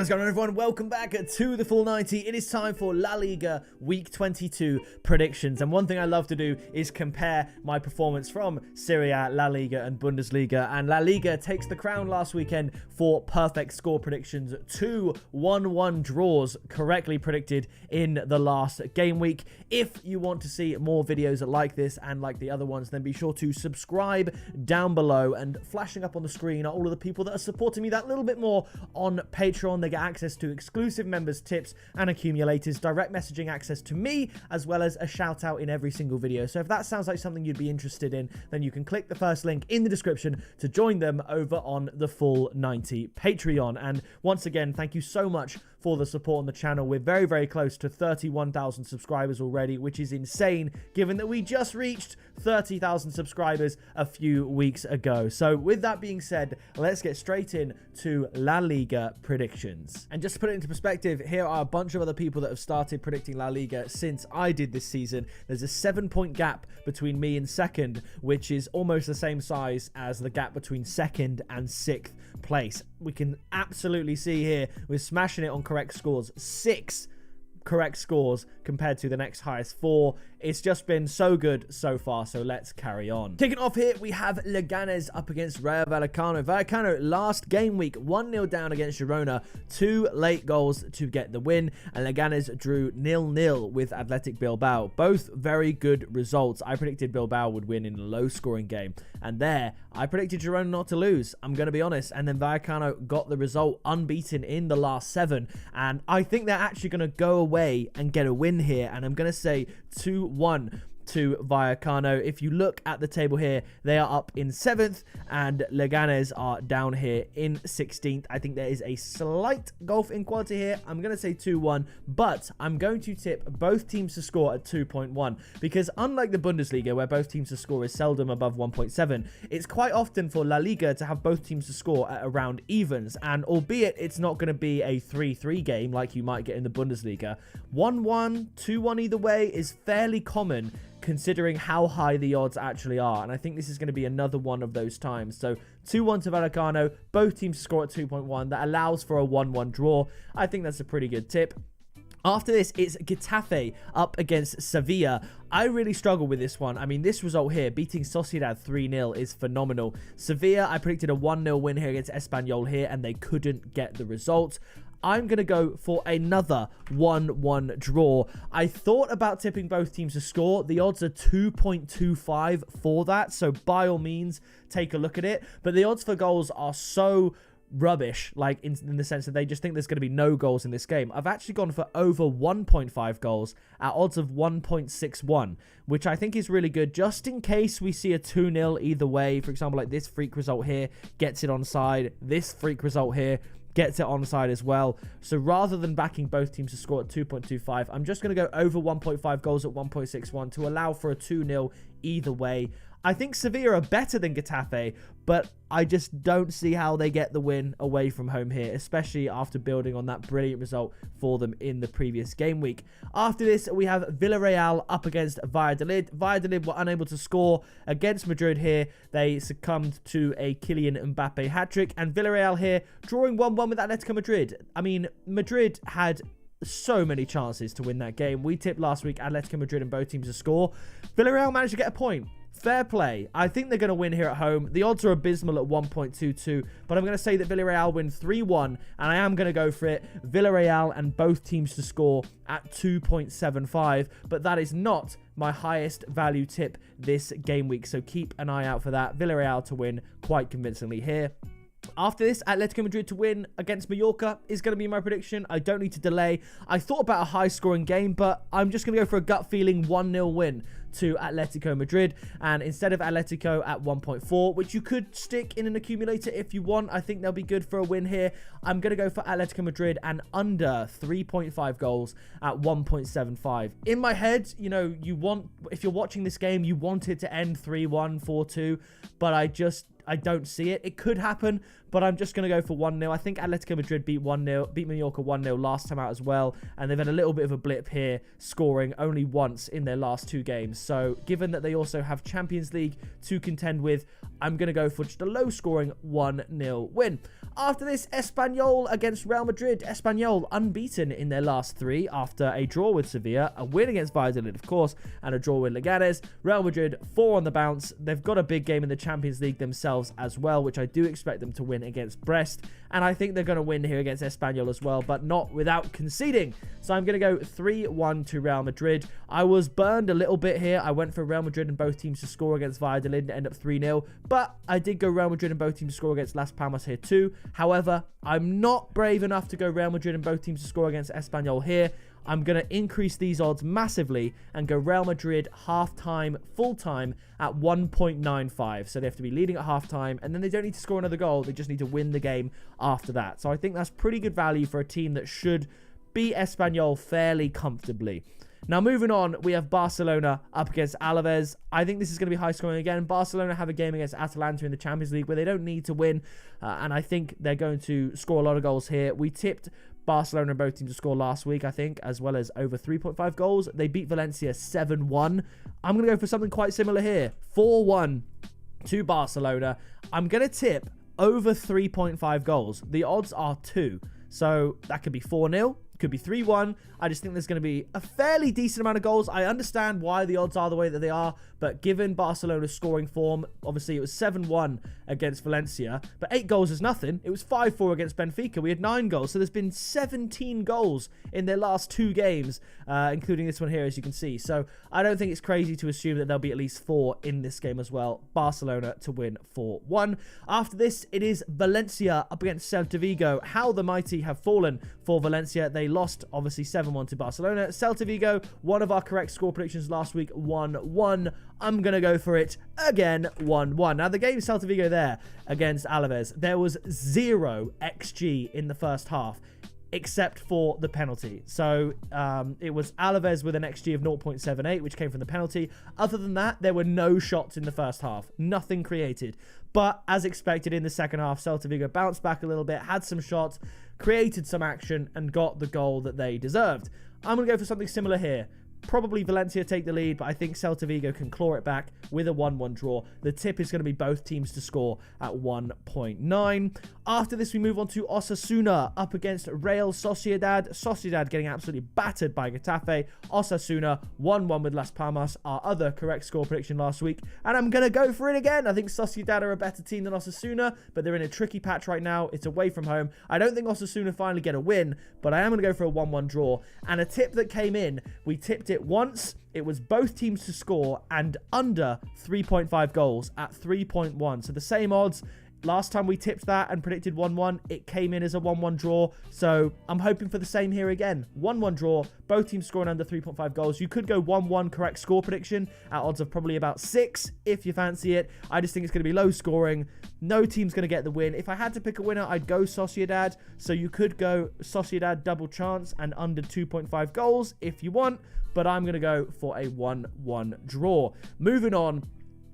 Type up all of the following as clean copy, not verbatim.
What's going on, everyone? Welcome back to the Full 90. It is time for La Liga Week 22 predictions. And one thing I love to do is compare my performance from Serie A, La Liga and Bundesliga. And La Liga takes the crown last weekend for perfect score predictions. 2 1-1 draws correctly predicted in the last game week. If you want to see more videos like this and like the other ones, then be sure to subscribe down below. And flashing up on the screen are all of the people that are supporting me that little bit more on Patreon. They get access to exclusive members tips and accumulators, direct messaging access to me, as well as a shout out in every single video. So if that sounds like something you'd be interested in, then you can click the first link in the description to join them over on the Full 90 Patreon. And once again, thank you so much for the support on the channel. We're very, very close to 31,000 subscribers already, which is insane given that we just reached 30,000 subscribers a few weeks ago. So with that being said, let's get straight in to La Liga predictions. And just to put it into perspective, here are a bunch of other people that have started predicting La Liga since I did this season. There's a 7-point gap between me and second, which is almost the same size as the gap between second and 6th place. We can absolutely see here we're smashing it on correct scores. 6 correct scores compared to the next highest 4. It's just been so good so far, so let's carry on. Kicking off here, we have Leganes up against Rayo Vallecano. Vallecano last game week 1-0 down against Girona, 2 late goals to get the win, and Leganes drew 0-0 with Athletic Bilbao. Both very good results. I predicted Bilbao would win in a low-scoring game, and there I predicted Girona not to lose, I'm going to be honest, and then Vallecano got the result unbeaten in the last 7, and I think they're actually going to go away and get a win here, and I'm going to say 2-1 to Vallecano. If you look at the table here, they are up in 7th and Leganes are down here in 16th. I think there is a slight gulf in quality here. I'm going to say 2-1, but I'm going to tip both teams to score at 2.1 because unlike the Bundesliga, where both teams to score is seldom above 1.7, it's quite often for La Liga to have both teams to score at around evens, and albeit it's not going to be a 3-3 game like you might get in the Bundesliga, 1-1, 2-1 either way is fairly common considering how high the odds actually are, and I think this is going to be another one of those times. So 2-1 to Vallecano, both teams score at 2.1. That allows for a 1-1 draw. I think that's a pretty good tip. After this, it's Getafe up against Sevilla. I really struggle with this one. I mean, this result here, beating Sociedad 3-0 is phenomenal. Sevilla, I predicted a 1-0 win here against Espanyol here, and they couldn't get the result. I'm going to go for another 1-1 draw. I thought about tipping both teams to score. The odds are 2.25 for that, so by all means, take a look at it. But the odds for goals are so rubbish, like in the sense that they just think there's going to be no goals in this game. I've actually gone for over 1.5 goals at odds of 1.61, which I think is really good, just in case we see a 2-0 either way. For example, like this freak result here gets it onside. This freak result here gets it onside as well. So rather than backing both teams to score at 2.25, I'm just going to go over 1.5 goals at 1.61 to allow for a 2-0 either way. I think Sevilla are better than Getafe, but I just don't see how they get the win away from home here, especially after building on that brilliant result for them in the previous game week. After this, we have Villareal up against Valladolid. Valladolid were unable to score against Madrid here. They succumbed to a Kylian Mbappe hat-trick, and Villareal here drawing 1-1 with Atletico Madrid. I mean, Madrid had so many chances to win that game. We tipped last week Atletico Madrid and both teams to score. Villareal managed to get a point. Fair play. I think they're going to win here at home. The odds are abysmal at 1.22, but I'm going to say that Villareal win 3-1, and I am going to go for it. Villareal and both teams to score at 2.75, but that is not my highest value tip this game week, so keep an eye out for that. Villareal to win quite convincingly here. After this, Atletico Madrid to win against Mallorca is going to be my prediction. I don't need to delay. I thought about a high-scoring game, but I'm just going to go for a gut feeling 1-0 win to Atletico Madrid, and instead of Atletico at 1.4, which you could stick in an accumulator if you want, I think they'll be good for a win here. I'm going to go for Atletico Madrid and under 3.5 goals at 1.75. In my head, you know, if you're watching this game, you want it to end 3-1, 4-2, but I just I don't see it. It could happen, but I'm just going to go for 1-0. I think Atletico Madrid beat Mallorca 1-0 last time out as well, and they've had a little bit of a blip here, scoring only once in their last 2 games. So given that they also have Champions League to contend with, I'm going to go for just a low-scoring 1-0 win. After this, Espanyol against Real Madrid. Espanyol unbeaten in their last 3 after a draw with Sevilla, a win against Valladolid, of course, and a draw with Leganes. Real Madrid 4 on the bounce. They've got a big game in the Champions League themselves as well, which I do expect them to win against Brest. And I think they're going to win here against Espanyol as well, but not without conceding. So I'm going to go 3-1 to Real Madrid. I was burned a little bit here. I went for Real Madrid and both teams to score against Valladolid and end up 3-0. But I did go Real Madrid and both teams to score against Las Palmas here too. However, I'm not brave enough to go Real Madrid and both teams to score against Espanyol here. I'm going to increase these odds massively and go Real Madrid half-time, full-time at 1.95. So they have to be leading at half-time, and then they don't need to score another goal. They just need to win the game after that. So I think that's pretty good value for a team that should beat Espanyol fairly comfortably. Now, moving on, we have Barcelona up against Alaves. I think this is going to be high scoring again. Barcelona have a game against Atalanta in the Champions League where they don't need to win, and I think they're going to score a lot of goals here. We tipped Barcelona and both teams to score last week, I think, as well as over 3.5 goals. They beat Valencia 7-1. I'm going to go for something quite similar here. 4-1 to Barcelona. I'm going to tip over 3.5 goals. The odds are 2. So that could be 4-0. Could be 3-1. I just think there's going to be a fairly decent amount of goals. I understand why the odds are the way that they are, but given Barcelona's scoring form, obviously it was 7-1 against Valencia, but 8 goals is nothing. It was 5-4 against Benfica. We had 9 goals, so there's been 17 goals in their last 2 games, including this one here, as you can see. So I don't think it's crazy to assume that there'll be at least 4 in this game as well. Barcelona to win 4-1. After this, it is Valencia up against Celta Vigo. How the mighty have fallen for Valencia. They lost, obviously, 7-1 to Barcelona. Celta Vigo, one of our correct score predictions last week, 1-1. I'm going to go for it again, 1-1. Now, the game Celta Vigo there against Alaves, there was 0 XG in the first half, except for the penalty. So it was Alaves with an XG of 0.78, which came from the penalty. Other than that, there were no shots in the first half. Nothing created. But as expected in the second half, Celta Vigo bounced back a little bit, had some shots, created some action, and got the goal that they deserved. I'm going to go for something similar here. Probably Valencia take the lead, but I think Celta Vigo can claw it back with a 1-1 draw. The tip is going to be both teams to score at 1.9. After this, we move on to Osasuna up against Real Sociedad. Sociedad getting absolutely battered by Getafe. Osasuna 1-1 with Las Palmas, our other correct score prediction last week. And I'm going to go for it again. I think Sociedad are a better team than Osasuna, but they're in a tricky patch right now. It's away from home. I don't think Osasuna finally get a win, but I am going to go for a 1-1 draw. And a tip that came in, we tipped it once. It was both teams to score and under 3.5 goals at 3.1. So the same odds. Last time we tipped that and predicted 1-1, it came in as a 1-1 draw. So I'm hoping for the same here again. 1-1 draw, both teams scoring under 3.5 goals. You could go 1-1 correct score prediction at odds of probably about 6 if you fancy it. I just think it's going to be low scoring. No team's going to get the win. If I had to pick a winner, I'd go Sociedad. So you could go Sociedad double chance and under 2.5 goals if you want. But I'm going to go for a 1-1 draw. Moving on.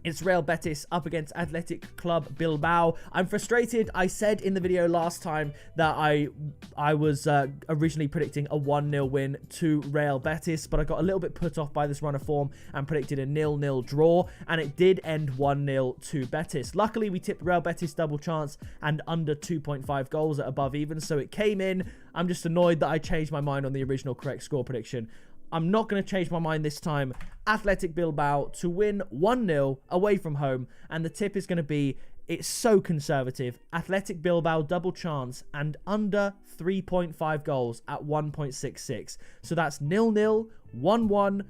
It's Real Betis up against Athletic Club Bilbao. I'm frustrated. I said in the video last time that I was originally predicting a 1-0 win to Real Betis, but I got a little bit put off by this run of form and predicted a 0-0 draw, and it did end 1-0 to Betis. Luckily, we tipped Real Betis double chance and under 2.5 goals at above even, so it came in. I'm just annoyed that I changed my mind on the original correct score prediction. I'm not going to change my mind this time. Athletic Bilbao to win 1-0 away from home. And the tip is going to be, it's so conservative. Athletic Bilbao double chance and under 3.5 goals at 1.66. So that's 0-0, 1-1,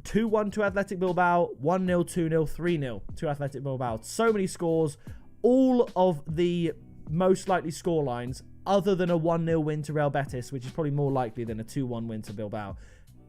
2-1 to Athletic Bilbao, 1-0, 2-0, 3-0 to Athletic Bilbao. So many scores. All of the most likely score lines, other than a 1-0 win to Real Betis, which is probably more likely than a 2-1 win to Bilbao,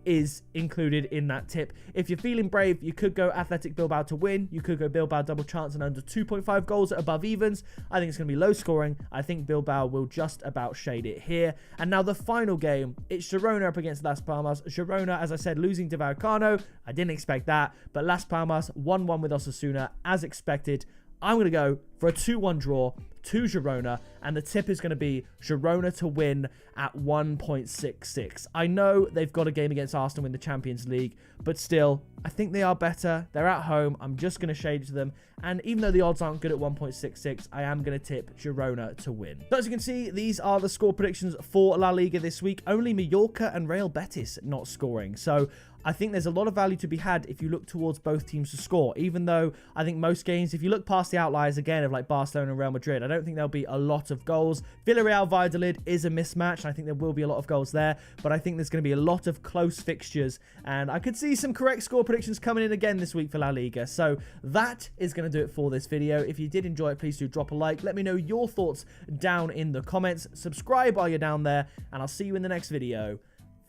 is included in that tip. If you're feeling brave, you could go Athletic Bilbao to win. You could go Bilbao double chance and under 2.5 goals at above evens. I think it's going to be low scoring. I think Bilbao will just about shade it here. And now the final game, it's Girona up against Las Palmas. Girona, as I said, losing to Vallecano. I didn't expect that. But Las Palmas 1-1 with Osasuna, as expected. I'm going to go for a 2-1 draw to Girona, and the tip is going to be Girona to win at 1.66. I know they've got a game against Arsenal in the Champions League, but still, I think they are better. They're at home. I'm just going to shade it to them, and even though the odds aren't good at 1.66, I am going to tip Girona to win. So as you can see, these are the score predictions for La Liga this week. Only Mallorca and Real Betis not scoring, so I think there's a lot of value to be had if you look towards both teams to score, even though I think most games, if you look past the outliers again of like Barcelona and Real Madrid, I don't think there'll be a lot of goals. Villareal, Valladolid is a mismatch. I think there will be a lot of goals there, but I think there's going to be a lot of close fixtures, and I could see some correct score predictions coming in again this week for La Liga. So that is going to do it for this video. If you did enjoy it, please do drop a like. Let me know your thoughts down in the comments. Subscribe while you're down there, and I'll see you in the next video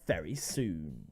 very soon.